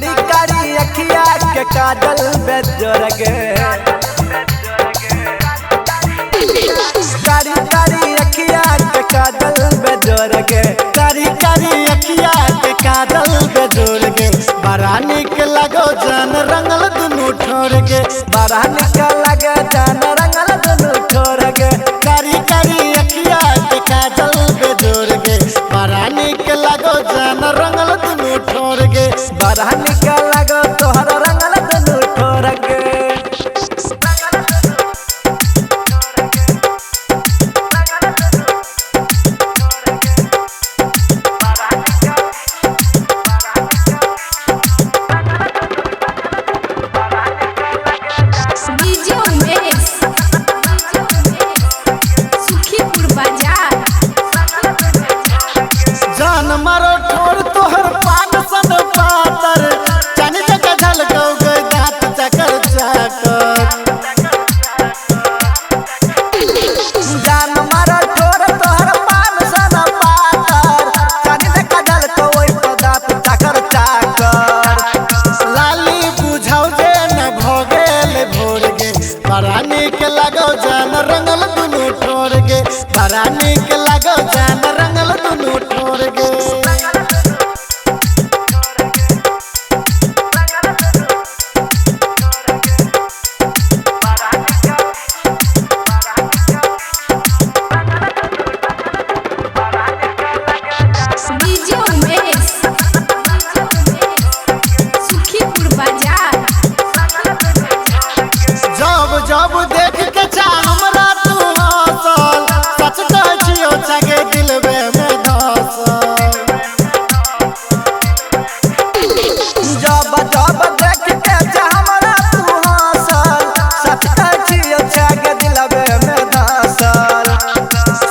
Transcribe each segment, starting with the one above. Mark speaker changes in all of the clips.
Speaker 1: कारी कारी अखिया के काजल बेजोर गे, कारी कारी अखिया के काजल बेजोर गे, कारी कारी अखिया के काजल बेजोर गे। बड़ा निक लगो जान रंगल दुनू ठोर गे, बड़ा निक लगे जान रंगल दुनू ठोर गे। कारी कारी अखिया के काजल बेजोर गे, बड़ा निक लगो जान रंगल दुनू ठोर गे, बड़ा निक लगो तोहर रंगल दुनू ठोर गे। जान मारो ठोर तोहर पान सन पातर, जानी जगह झलको गई दांत चकर चकर। जान मारो ठोर तोहर पान सन पातर, जानी जगह झलको ओई दांत चकर चकर। लाली बुझाऊ जे न भोगेल भोर गे, बड़ा निक लगो जान रंगल दुनू ठोर गे, बड़ा निक लगो जान रंगल दुनू ठोर गे। जब देख के चा हमरा तू हंसल, सच कहियो छगे दिलबे में धसल। जब जब देख के चा हमरा तू हंसल, सच कहियो छगे दिलबे में धसल।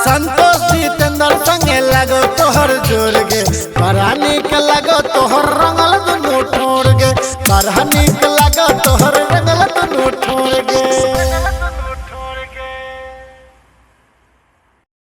Speaker 1: संतोष जितेंद्र संगे लगो तोहर जोर गे, बड़ा निक लगो तोहर रंगल दुनू ठोर गे, बड़ा निक